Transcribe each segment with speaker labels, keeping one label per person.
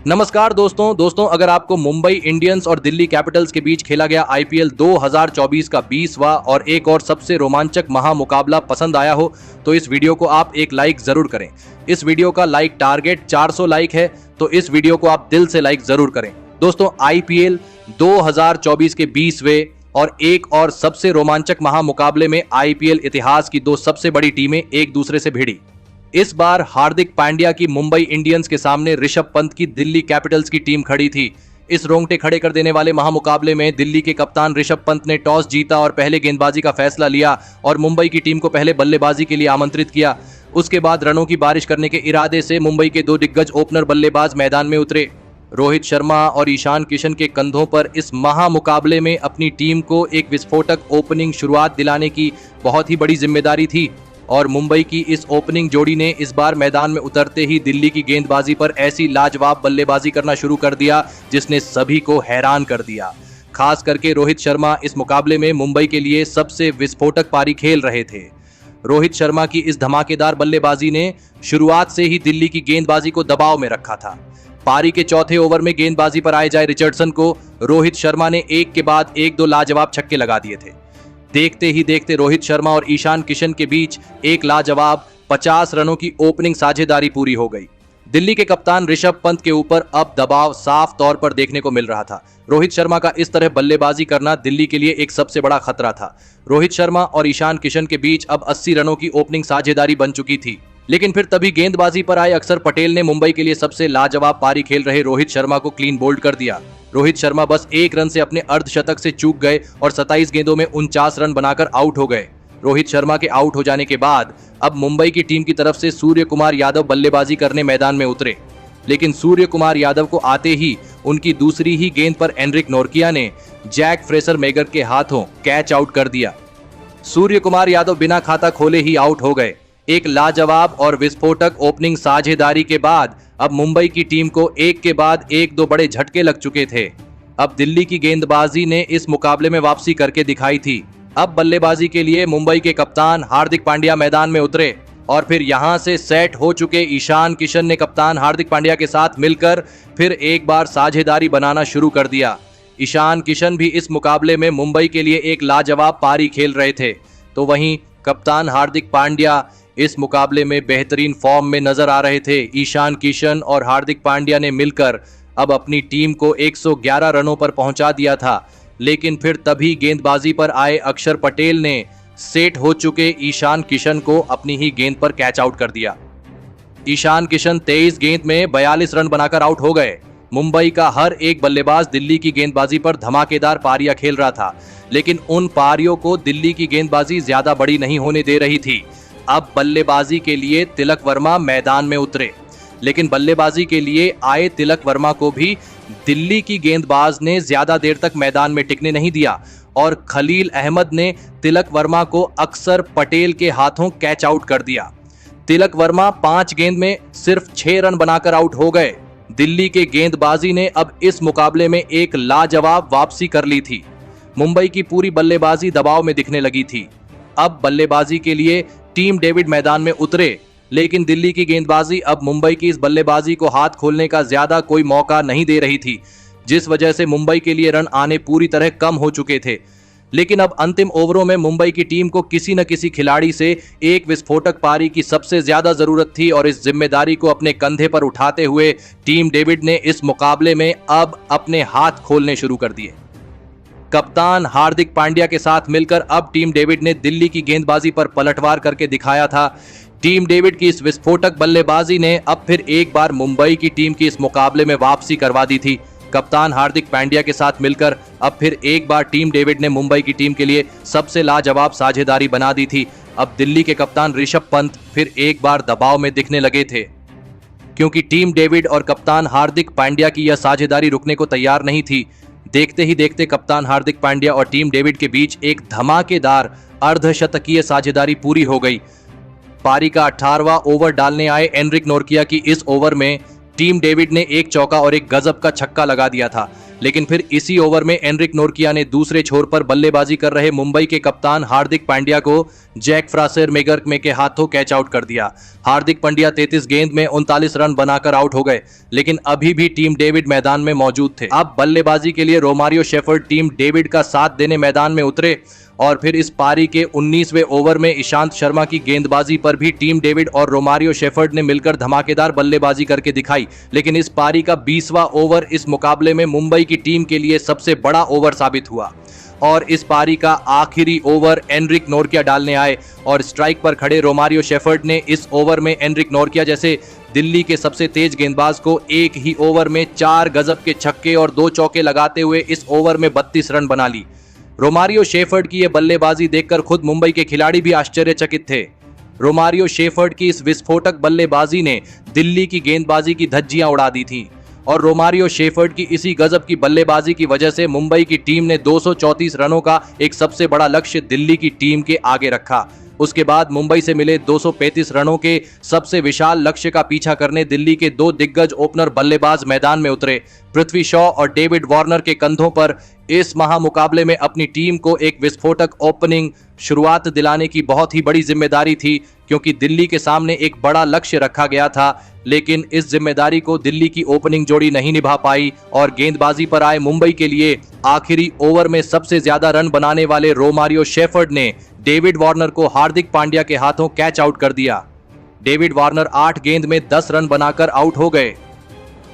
Speaker 1: नमस्कार दोस्तों अगर आपको मुंबई इंडियंस और दिल्ली कैपिटल्स के बीच खेला गया आईपीएल 2024 का 20वां और एक और सबसे रोमांचक महामुकाबला पसंद आया हो तो इस वीडियो को आप एक लाइक जरूर करें। इस वीडियो का लाइक टारगेट 400 लाइक है, तो इस वीडियो को आप दिल से लाइक जरूर करें। दोस्तों, आईपीएल 2024 के 20वें और एक और सबसे रोमांचक महामुकाबले में आईपीएल इतिहास की दो सबसे बड़ी टीमें एक दूसरे से भिड़ी। इस बार हार्दिक पांड्या की मुंबई इंडियंस के सामने ऋषभ पंत की दिल्ली कैपिटल्स की टीम खड़ी थी। इस रोंगटे खड़े कर देने वाले महामुकाबले में दिल्ली के कप्तान ऋषभ पंत ने टॉस जीता और पहले गेंदबाजी का फैसला लिया और मुंबई की टीम को पहले बल्लेबाजी के लिए आमंत्रित किया। उसके बाद रनों की बारिश करने के इरादे से मुंबई के दो दिग्गज ओपनर बल्लेबाज मैदान में उतरे। रोहित शर्मा और ईशान किशन के कंधों पर इस महामुकाबले में अपनी टीम को एक विस्फोटक ओपनिंग शुरुआत दिलाने की बहुत ही बड़ी जिम्मेदारी थी और मुंबई की इस ओपनिंग जोड़ी ने इस बार मैदान में उतरते ही दिल्ली की गेंदबाजी पर ऐसी लाजवाब बल्लेबाजी करना शुरू कर दिया जिसने सभी को हैरान कर दिया। खास करके रोहित शर्मा इस मुकाबले में मुंबई के लिए सबसे विस्फोटक पारी खेल रहे थे। रोहित शर्मा की इस धमाकेदार बल्लेबाजी ने शुरुआत से ही दिल्ली की गेंदबाजी को दबाव में रखा था। पारी के चौथे ओवर में गेंदबाजी पर आए जाए रिचर्डसन को रोहित शर्मा ने एक के बाद एक दो लाजवाब छक्के लगा दिए थे। देखते ही देखते रोहित शर्मा और ईशान किशन के बीच एक लाजवाब 50 रनों की ओपनिंग साझेदारी पूरी हो गई। दिल्ली के कप्तान ऋषभ पंत के ऊपर अब दबाव साफ तौर पर देखने को मिल रहा था। रोहित शर्मा का इस तरह बल्लेबाजी करना दिल्ली के लिए एक सबसे बड़ा खतरा था। रोहित शर्मा और ईशान किशन के बीच अब 80 रनों की ओपनिंग साझेदारी बन चुकी थी, लेकिन फिर तभी गेंदबाजी पर आए अक्षर पटेल ने मुंबई के लिए सबसे लाजवाब पारी खेल रहे रोहित शर्मा को क्लीन बोल्ड कर दिया। रोहित शर्मा बस एक रन से अपने अर्धशतक से चूक गए और 27 गेंदों में 49 रन बनाकर आउट हो गए। रोहित शर्मा के आउट हो जाने के बाद अब मुंबई की टीम की तरफ से सूर्य कुमार यादव बल्लेबाजी करने मैदान में उतरे, लेकिन सूर्य कुमार यादव को आते ही उनकी दूसरी ही गेंद पर एनरिक नोरकिया ने जैक फ्रेसर मैगर के हाथों कैच आउट कर दिया। सूर्य कुमार यादव बिना खाता खोले ही आउट हो गए। एक लाजवाब और विस्फोटक ओपनिंग साझेदारी के बाद अब मुंबई की टीम को एक के बाद एक दो बड़े झटके लग चुके थे। अब दिल्ली की गेंदबाजी ने इस मुकाबले में वापसी करके दिखाई थी। अब बल्लेबाजी के लिए मुंबई के कप्तान हार्दिक पांड्या मैदान में उतरे और फिर यहां से सेट हो चुके ईशान किशन ने कप्तान हार्दिक पांड्या के साथ मिलकर फिर एक बार साझेदारी बनाना शुरू कर दिया। ईशान किशन भी इस मुकाबले में मुंबई के लिए एक लाजवाब पारी खेल रहे थे, तो वहीं कप्तान हार्दिक पांड्या इस मुकाबले में बेहतरीन फॉर्म में नजर आ रहे थे। ईशान किशन और हार्दिक पांड्या ने मिलकर अब अपनी टीम को 111 रनों पर पहुंचा दिया था, लेकिन फिर तभी गेंदबाजी पर आए अक्षर पटेल ने सेट हो चुके ईशान किशन को अपनी ही गेंद पर कैच आउट कर दिया। ईशान किशन 23 गेंद में 42 रन बनाकर आउट हो गए। मुंबई का हर एक बल्लेबाज दिल्ली की गेंदबाजी पर धमाकेदार पारियां खेल रहा था, लेकिन उन पारियों को दिल्ली की गेंदबाजी ज्यादा बड़ी नहीं होने दे रही थी। अब बल्लेबाजी के लिए तिलक वर्मा मैदान में उतरे, लेकिन बल्लेबाजी के लिए आए तिलक वर्मा को भी दिल्ली की गेंदबाज ने ज्यादा देर तक मैदान में टिकने नहीं दिया और खलील अहमद ने तिलक वर्मा को अक्षर पटेल के हाथों कैच आउट कर दिया। तिलक वर्मा 5 गेंद में सिर्फ 6 रन बनाकर आउट हो गए। दिल्ली के गेंदबाजी ने अब इस मुकाबले में एक लाजवाब वापसी कर ली थी। मुंबई की पूरी बल्लेबाजी दबाव में दिखने लगी थी। अब बल्लेबाजी के लिए टीम डेविड मैदान में उतरे, लेकिन दिल्ली की गेंदबाजी अब मुंबई की इस बल्लेबाजी को हाथ खोलने का ज्यादा कोई मौका नहीं दे रही थी, जिस वजह से मुंबई के लिए रन आने पूरी तरह कम हो चुके थे। लेकिन अब अंतिम ओवरों में मुंबई की टीम को किसी न किसी खिलाड़ी से एक विस्फोटक पारी की सबसे ज्यादा जरूरत थी और इस जिम्मेदारी को अपने कंधे पर उठाते हुए टीम डेविड ने इस मुकाबले में अब अपने हाथ खोलने शुरू कर दिए। कप्तान हार्दिक पांड्या के साथ मिलकर अब टीम डेविड ने दिल्ली की गेंदबाजी पर पलटवार करके दिखाया था। टीम डेविड की इस विस्फोटक बल्लेबाजी ने अब फिर एक बार मुंबई की टीम की इस मुकाबले में वापसी करवा दी थी। कप्तान हार्दिक पांड्या के साथ मिलकर अब फिर एक बार टीम डेविड ने मुंबई की टीम के लिए सबसे लाजवाब साझेदारी बना दी थी। अब दिल्ली के कप्तान ऋषभ पंत फिर एक बार दबाव में दिखने लगे थे, क्योंकि टीम डेविड और कप्तान हार्दिक पांड्या की यह साझेदारी रुकने को तैयार नहीं थी। देखते ही देखते कप्तान हार्दिक पांड्या और टीम डेविड के बीच एक धमाकेदार अर्धशतकीय साझेदारी पूरी हो गई। पारी का 18वां ओवर डालने आए एनरिक नोरकिया की इस ओवर में टीम डेविड ने एक चौका और एक गजब का छक्का लगा दिया था, लेकिन फिर इसी ओवर में एनरिक नोरकिया ने दूसरे छोर पर बल्लेबाजी कर रहे मुंबई के कप्तान हार्दिक पांड्या को जैक फ्रासेर मेगर्क के हाथों कैच आउट कर दिया। हार्दिक पांड्या 33 गेंद में 39 रन बनाकर आउट हो गए, लेकिन अभी भी टीम डेविड मैदान में मौजूद थे। अब बल्लेबाजी के लिए रोमारियो शेफर्ड टीम डेविड का साथ देने मैदान में उतरे और फिर इस पारी के 19वें ओवर में ईशांत शर्मा की गेंदबाजी पर भी टीम डेविड और रोमारियो शेफर्ड ने मिलकर धमाकेदार बल्लेबाजी करके दिखाई। लेकिन इस पारी का 20वां ओवर इस मुकाबले में मुंबई की टीम के लिए सबसे बड़ा ओवर साबित हुआ और इस पारी का आखिरी ओवर एनरिक नोरकिया डालने आए और स्ट्राइक पर खड़े रोमारियो शेफर्ड ने इस ओवर में एनरिक नोरकिया जैसे दिल्ली के सबसे तेज गेंदबाज को एक ही ओवर में 4 गजब के छक्के और 2 चौके लगाते हुए इस ओवर में 32 रन बना ली। रोमारियो शेफर्ड की यह बल्लेबाजी देखकर खुद मुंबई के खिलाड़ी भी आश्चर्यचकित थे। रोमारियो शेफर्ड की इस विस्फोटक बल्लेबाजी ने दिल्ली की गेंदबाजी की धज्जियां उड़ा दी थी और रोमारियो शेफर्ड की इसी गजब की बल्लेबाजी की वजह से मुंबई की टीम ने 234 रनों का एक सबसे बड़ा लक्ष्य दिल्ली की टीम के आगे रखा। उसके बाद मुंबई से मिले 235 रनों के सबसे विशाल लक्ष्य का पीछा करने दिल्ली के 2 दिग्गज ओपनर बल्लेबाज मैदान में उतरे। पृथ्वी शॉ और डेविड वार्नर के कंधों पर इस महामुकाबले में अपनी टीम को एक विस्फोटक ओपनिंग शुरुआत दिलाने की बहुत ही बड़ी जिम्मेदारी थी, क्योंकि दिल्ली के सामने एक बड़ा लक्ष्य रखा गया था। लेकिन इस जिम्मेदारी को दिल्ली की ओपनिंग जोड़ी नहीं निभा पाई और गेंदबाजी पर आए मुंबई के लिए आखिरी ओवर में सबसे ज्यादा रन बनाने वाले रोमारियो शेफर्ड ने डेविड वार्नर को हार्दिक पांड्या के हाथों कैच आउट कर दिया। डेविड वार्नर 8 गेंद में 10 रन बनाकर आउट हो गए।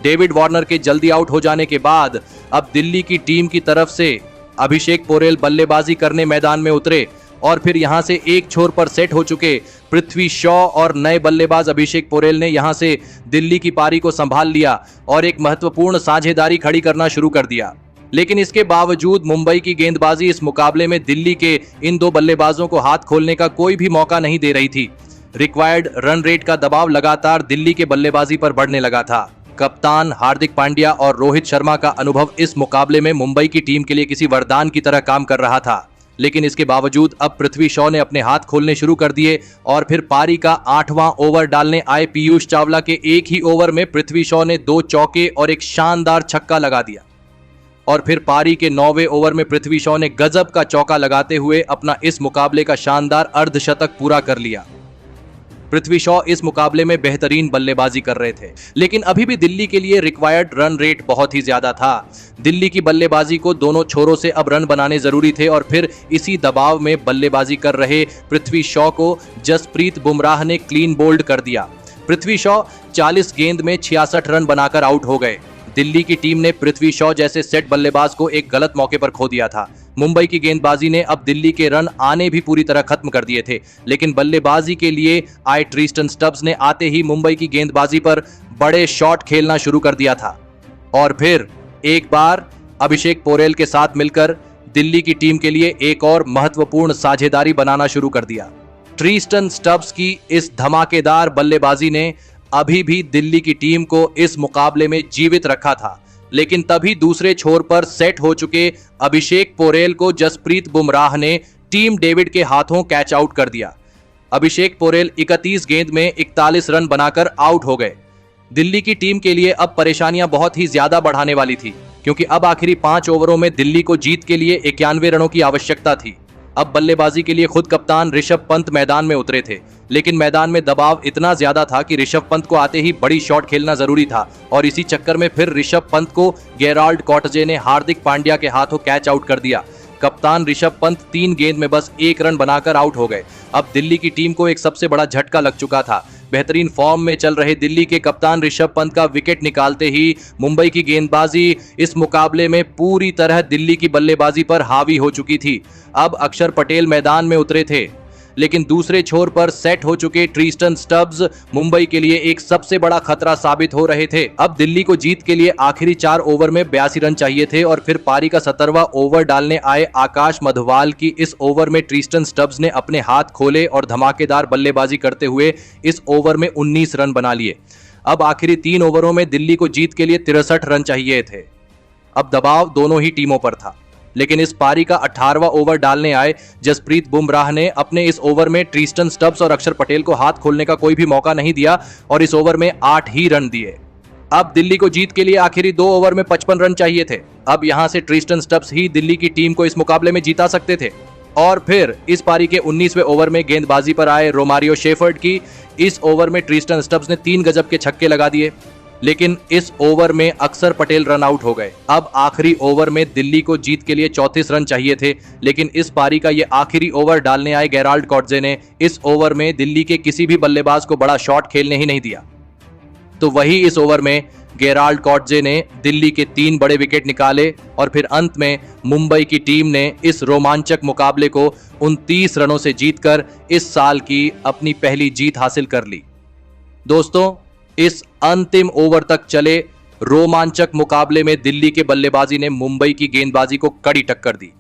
Speaker 1: डेविड वार्नर के जल्दी आउट हो जाने के बाद अब दिल्ली की टीम की तरफ से अभिषेक पोरेल बल्लेबाजी करने मैदान में उतरे और फिर यहां से एक छोर पर सेट हो चुके पृथ्वी शॉ और नए बल्लेबाज अभिषेक पोरेल ने यहां से दिल्ली की पारी को संभाल लिया और एक महत्वपूर्ण साझेदारी खड़ी करना शुरू कर दिया। लेकिन इसके बावजूद मुंबई की गेंदबाजी इस मुकाबले में दिल्ली के इन 2 बल्लेबाजों को हाथ खोलने का कोई भी मौका नहीं दे रही थी। रिक्वायर्ड रन रेट का दबाव लगातार दिल्ली के बल्लेबाजी पर बढ़ने लगा था। कप्तान हार्दिक पांड्या और रोहित शर्मा का अनुभव इस मुकाबले में मुंबई की टीम के लिए किसी वरदान की तरह काम कर रहा था। लेकिन इसके बावजूद अब पृथ्वी शॉ ने अपने हाथ खोलने शुरू कर दिए और फिर पारी का 8वां ओवर डालने आए पीयूष चावला के एक ही ओवर में पृथ्वी शॉ ने 2 चौके और एक शानदार छक्का लगा दिया और फिर पारी के 9वें ओवर में पृथ्वी शॉ ने गजब का चौका लगाते हुए अपना इस मुकाबले का शानदार अर्धशतक पूरा कर लिया। पृथ्वी शॉ इस मुकाबले में बेहतरीन बल्लेबाजी कर रहे थे, लेकिन अभी भी दिल्ली के लिए रिक्वायर्ड रन रेट बहुत ही ज्यादा था। दिल्ली की बल्लेबाजी को दोनों छोरों से अब रन बनाने जरूरी थे और फिर इसी दबाव में बल्लेबाजी कर रहे पृथ्वी शॉ को जसप्रीत बुमराह ने क्लीन बोल्ड कर दिया। पृथ्वी शॉ 40 गेंद में 66 रन बनाकर आउट हो गए। दिल्ली की टीम ने पृथ्वी शॉ जैसे सेट बल्लेबाज को एक गलत मौके पर खो दिया था। मुंबई की गेंदबाजी ने अब दिल्ली के रन आने भी पूरी तरह खत्म कर दिए थे, लेकिन बल्लेबाजी के लिए आए ट्रिस्टन स्टब्स ने आते ही मुंबई की गेंदबाजी पर बड़े शॉट खेलना शुरू कर दिया था और फिर एक बार अभिषेक पोरेल के साथ मिलकर दिल्ली की टीम के लिए एक और महत्वपूर्ण साझेदारी बनाना शुरू कर दिया। ट्रिस्टन स्टब्स की इस धमाकेदार बल्लेबाजी ने अभी भी दिल्ली की टीम को इस मुकाबले में जीवित रखा था, लेकिन तभी दूसरे छोर पर सेट हो चुके अभिषेक पोरेल को जसप्रीत बुमराह ने टीम डेविड के हाथों कैच आउट कर दिया। अभिषेक पोरेल 31 गेंद में 41 रन बनाकर आउट हो गए। दिल्ली की टीम के लिए अब परेशानियां बहुत ही ज्यादा बढ़ाने वाली थी, क्योंकि अब आखिरी 5 ओवरों में दिल्ली को जीत के लिए 91 रनों की आवश्यकता थी। अब बल्लेबाजी के लिए खुद कप्तान ऋषभ पंत मैदान में उतरे थे, लेकिन मैदान में दबाव इतना ज्यादा था कि ऋषभ पंत को आते ही बड़ी शॉट खेलना जरूरी था और इसी चक्कर में फिर ऋषभ पंत को गेराल्ड कॉटजे ने हार्दिक पांड्या के हाथों कैच आउट कर दिया। कप्तान ऋषभ पंत 3 गेंद में बस 1 रन बनाकर आउट हो गए। अब दिल्ली की टीम को एक सबसे बड़ा झटका लग चुका था। बेहतरीन फॉर्म में चल रहे दिल्ली के कप्तान ऋषभ पंत का विकेट निकालते ही मुंबई की गेंदबाजी इस मुकाबले में पूरी तरह दिल्ली की बल्लेबाजी पर हावी हो चुकी थी। अब अक्षर पटेल मैदान में उतरे थे, लेकिन दूसरे छोर पर सेट हो चुके ट्रिस्टन स्टब्स मुंबई के लिए एक सबसे बड़ा खतरा साबित हो रहे थे। अब दिल्ली को जीत के लिए आखिरी 4 ओवर में 82 रन चाहिए थे और फिर पारी का 17वां ओवर डालने आए आकाश मधवाल की इस ओवर में ट्रिस्टन स्टब्स ने अपने हाथ खोले और धमाकेदार बल्लेबाजी करते हुए इस ओवर में 19 रन बना लिए। अब आखिरी 3 ओवरों में दिल्ली को जीत के लिए 63 रन चाहिए थे। अब दबाव दोनों ही टीमों पर था, लेकिन इस पारी का 18वां ओवर डालने आए जसप्रीत बुमराह ने अपने इस ओवर में ट्रिस्टन स्टब्स और अक्षर पटेल को हाथ खोलने का कोई भी मौका नहीं दिया और इस ओवर में 8 ही रन दिए। अब दिल्ली को जीत के लिए आखिरी 2 ओवर में 55 रन चाहिए थे। अब यहां से ट्रिस्टन स्टब्स ही दिल्ली की टीम को इस मुकाबले में जीता सकते थे। और फिर इस पारी के 19वें ओवर में गेंदबाजी पर आए रोमारियो शेफर्ड की। इस ओवर में ट्रिस्टन स्टब्स ने 3 गजब के छक्के लगा दिए, लेकिन इस ओवर में अक्षर पटेल रन आउट हो गए। अब आखिरी ओवर में दिल्ली को जीत के लिए 34 रन चाहिए थे, लेकिन इस पारी का ये आखिरी ओवर डालने आए गेराल्ड कॉट्जे ने इस ओवर में दिल्ली के किसी भी बल्लेबाज को बड़ा शॉट खेलने ही नहीं दिया। तो वही इस ओवर में गेराल्ड कॉट्जे ने दिल्ली के 3 बड़े विकेट निकाले और फिर अंत में मुंबई की टीम ने इस रोमांचक मुकाबले को 29 रनों से जीतकर इस साल की अपनी पहली जीत हासिल कर ली। दोस्तों, इस अंतिम ओवर तक चले रोमांचक मुकाबले में दिल्ली के बल्लेबाजी ने मुंबई की गेंदबाजी को कड़ी टक्कर दी,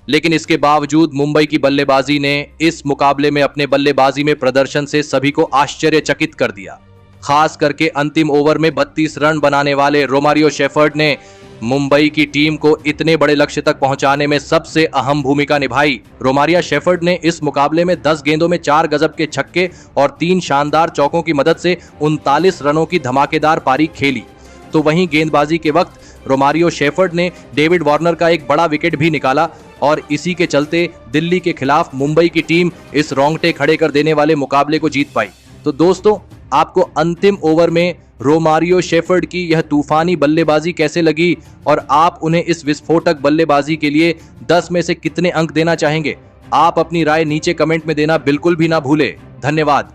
Speaker 1: लेकिन इसके बावजूद मुंबई की बल्लेबाजी ने इस मुकाबले में अपने बल्लेबाजी में प्रदर्शन से सभी को आश्चर्यचकित कर दिया। खास करके अंतिम ओवर में 32 रन बनाने वाले रोमारियो शेफर्ड ने मुंबई की टीम को इतने बड़े लक्ष्य तक पहुंचाने में सबसे अहम भूमिका निभाई। रोमारियो शेफर्ड ने इस मुकाबले में 10 गेंदों में 4 गजब के छक्के और 3 शानदार चौकों की मदद से 39 रनों की धमाकेदार पारी खेली। तो वहीं गेंदबाजी के वक्त रोमारियो शेफर्ड ने डेविड वार्नर का एक बड़ा विकेट भी निकाला और इसी के चलते दिल्ली के खिलाफ मुंबई की टीम इस रोंगटे खड़े कर देने वाले मुकाबले को जीत पाई। तो दोस्तों, आपको अंतिम ओवर में रोमारियो शेफर्ड की यह तूफानी बल्लेबाजी कैसे लगी और आप उन्हें इस विस्फोटक बल्लेबाजी के लिए 10 में से कितने अंक देना चाहेंगे? आप अपनी राय नीचे कमेंट में देना बिल्कुल भी ना भूलें। धन्यवाद।